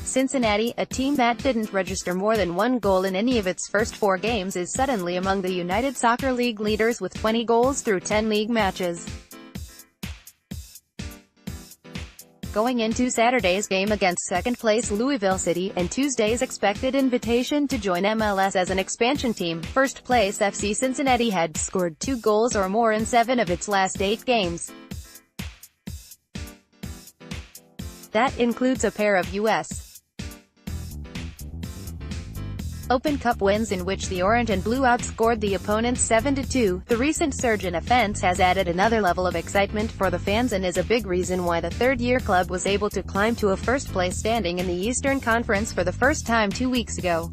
Cincinnati, a team that didn't register more than one goal in any of its first 4 games, is suddenly among the United Soccer League leaders with 20 goals through 10 league matches. Going into Saturday's game against second-place Louisville City, and Tuesday's expected invitation to join MLS as an expansion team, first-place FC Cincinnati had scored 2 goals or more in 7 of its last 8 games. That includes a pair of U.S. Open Cup wins in which the Orange and Blue outscored the opponents 7-2. The recent surge in offense has added another level of excitement for the fans and is a big reason why the third-year club was able to climb to a first-place standing in the Eastern Conference for the first time 2 weeks ago.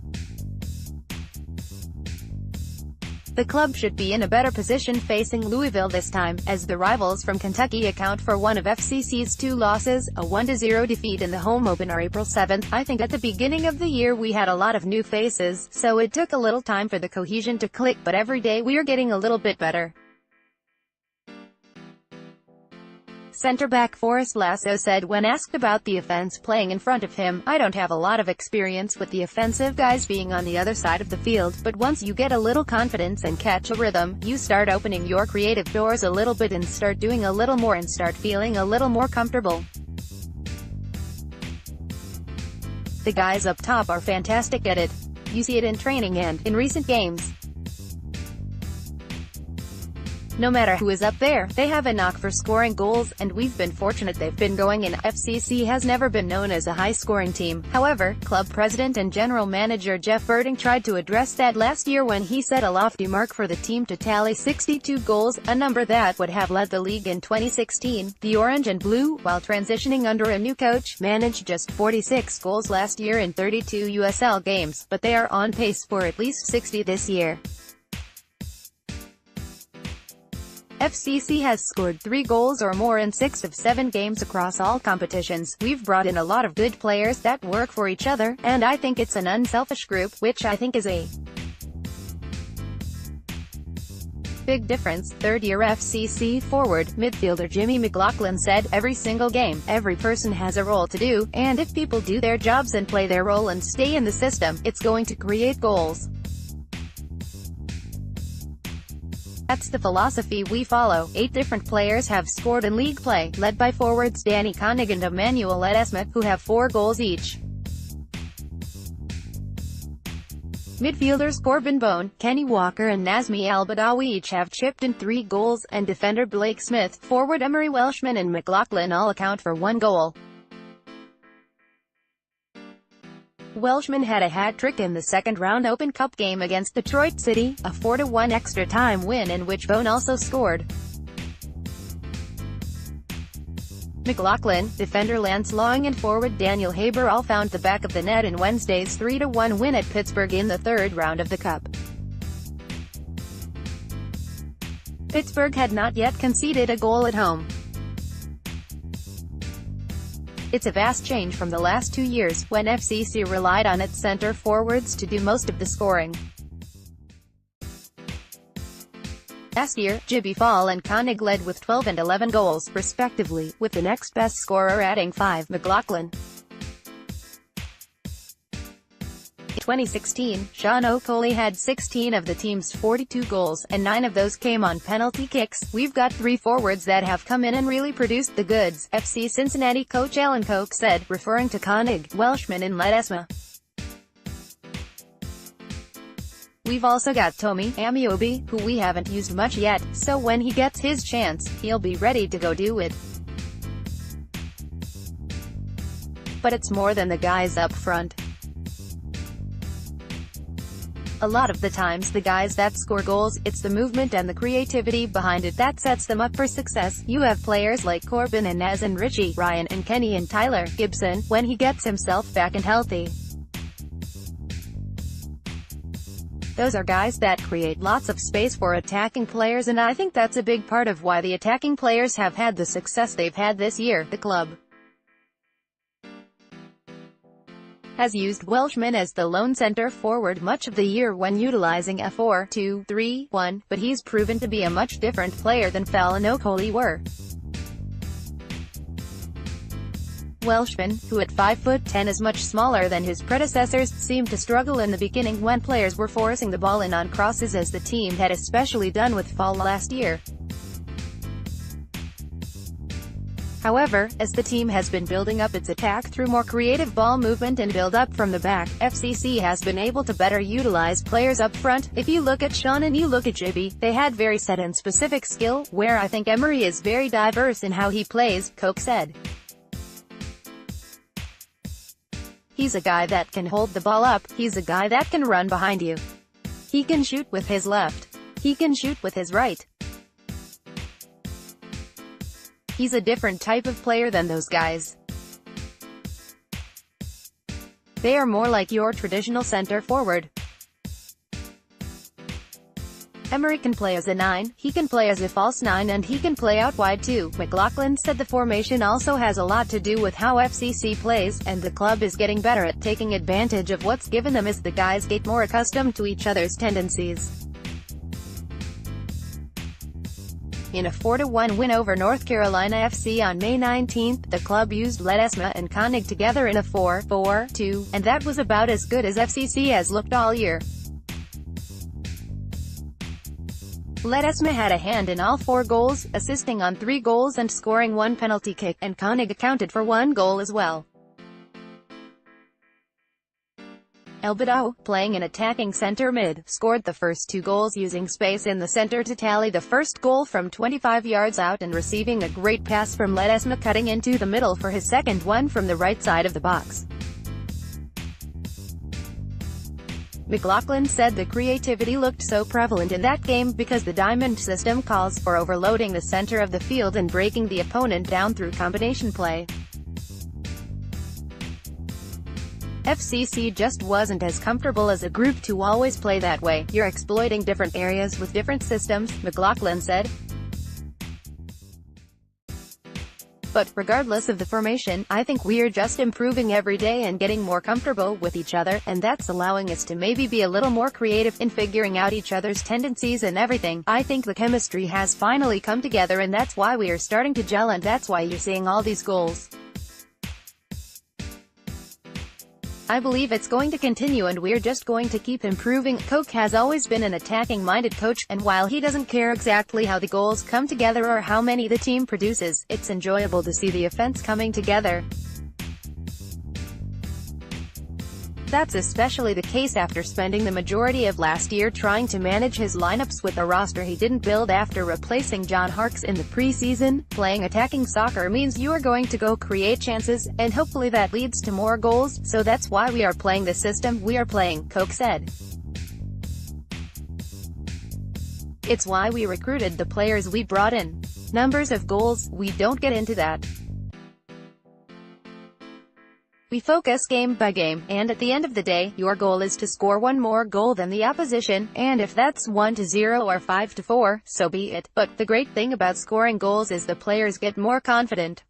The club should be in a better position facing Louisville this time, as the rivals from Kentucky account for one of FCC's 2 losses, a 1-0 defeat in the home opener April 7. I think at the beginning of the year we had a lot of new faces, so it took a little time for the cohesion to click, but every day we are getting a little bit better. Center-back Forrest Lasso said when asked about the offense playing in front of him, "I don't have a lot of experience with the offensive guys being on the other side of the field, but once you get a little confidence and catch a rhythm, you start opening your creative doors a little bit and start doing a little more and start feeling a little more comfortable. The guys up top are fantastic at it. You see it in training and in recent games. No matter who is up there, they have a knock for scoring goals, and we've been fortunate they've been going in. FCC has never been known as a high-scoring team. However, club president and general manager Jeff Berding tried to address that last year when he set a lofty mark for the team to tally 62 goals, a number that would have led the league in 2016. The Orange and Blue, while transitioning under a new coach, managed just 46 goals last year in 32 USL games, but they are on pace for at least 60 this year. FCC has scored 3 goals or more in 6 of 7 games across all competitions. We've brought in a lot of good players that work for each other, and I think it's an unselfish group, which I think is a big difference. Third-year FCC forward, midfielder Jimmy McLaughlin said, "Every single game, every person has a role to do, and if people do their jobs and play their role and stay in the system, it's going to create goals. That's the philosophy we follow." 8 different players have scored in league play, led by forwards Danny Koenig and Emmanuel Ledesma, who have 4 goals each. Midfielders Corbin Bone, Kenny Walker and Nazmi Al-Badawi each have chipped in 3 goals, and defender Blake Smith, forward Emery Welshman and McLaughlin all account for 1 goal. Welshman had a hat-trick in the second-round Open Cup game against Detroit City, a 4-1 extra-time win in which Bone also scored. McLaughlin, defender Lance Long and forward Daniel Haber all found the back of the net in Wednesday's 3-1 win at Pittsburgh in the 3rd round of the Cup. Pittsburgh had not yet conceded a goal at home. It's a vast change from the last 2 years, when FCC relied on its center forwards to do most of the scoring. Last year, Jibby Fall and Koenig led with 12 and 11 goals, respectively, with the next best scorer adding 5, McLaughlin. In 2016, Sean O'Coley had 16 of the team's 42 goals, and 9 of those came on penalty kicks. "We've got 3 forwards that have come in and really produced the goods," FC Cincinnati coach Alan Koch said, referring to Koenig, Welshman and Ledesma. "We've also got Tommy Amiobi, who we haven't used much yet, so when he gets his chance, he'll be ready to go do it. But it's more than the guys up front. A lot of the times the guys that score goals, it's the movement and the creativity behind it that sets them up for success. You have players like Corbin and Naz and Richie, Ryan and Kenny and Tyler Gibson, when he gets himself back and healthy. Those are guys that create lots of space for attacking players, and I think that's a big part of why the attacking players have had the success they've had this year." The club has used Welshman as the lone center forward much of the year when utilizing a 4-2-3-1, but he's proven to be a much different player than Fall and O'Coley were. Welshman, who at 5'10" is much smaller than his predecessors, seemed to struggle in the beginning when players were forcing the ball in on crosses, as the team had especially done with Fall last year. However, as the team has been building up its attack through more creative ball movement and build-up from the back, FCC has been able to better utilize players up front. If you look at Sean and you look at Jibby, they had very set and specific skill, where I think Emery is very diverse in how he plays, Koch said. He's a guy that can hold the ball up, he's a guy that can run behind you. He can shoot with his left. He can shoot with his right. He's a different type of player than those guys. They are more like your traditional center forward. Emery can play as a 9, he can play as a false 9, and he can play out wide too. McLaughlin said the formation also has a lot to do with how FCC plays, and the club is getting better at taking advantage of what's given them as the guys get more accustomed to each other's tendencies. In a 4-1 win over North Carolina FC on May 19, the club used Ledesma and Koenig together in a 4-4-2, and that was about as good as FCC has looked all year. Ledesma had a hand in all 4 goals, assisting on 3 goals and scoring 1 penalty kick, and Koenig accounted for 1 goal as well. Elbido, playing an attacking center mid, scored the first 2 goals using space in the center to tally the first goal from 25 yards out and receiving a great pass from Ledesma cutting into the middle for his second one from the right side of the box. McLaughlin said the creativity looked so prevalent in that game because the diamond system calls for overloading the center of the field and breaking the opponent down through combination play. FCC just wasn't as comfortable as a group to always play that way. You're exploiting different areas with different systems, McLaughlin said. But regardless of the formation, I think we're just improving every day and getting more comfortable with each other, and that's allowing us to maybe be a little more creative in figuring out each other's tendencies and everything. I think the chemistry has finally come together, and that's why we are starting to gel, and that's why you're seeing all these goals. I believe it's going to continue and we're just going to keep improving. Koch has always been an attacking-minded coach, and while he doesn't care exactly how the goals come together or how many the team produces, it's enjoyable to see the offense coming together. That's especially the case after spending the majority of last year trying to manage his lineups with a roster he didn't build after replacing John Harkes in the preseason. Playing attacking soccer means you are going to go create chances, and hopefully that leads to more goals, so that's why we are playing the system we are playing, Koch said. It's why we recruited the players we brought in. Numbers of goals, we don't get into that. We focus game by game, and at the end of the day, your goal is to score 1 more goal than the opposition, and if that's 1-0 or 5-4, so be it. But the great thing about scoring goals is the players get more confident.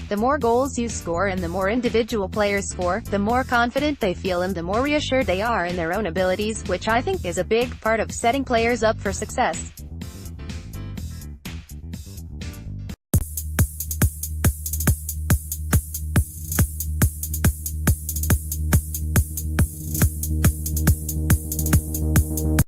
The more goals you score and the more individual players score, the more confident they feel and the more reassured they are in their own abilities, which I think is a big part of setting players up for success.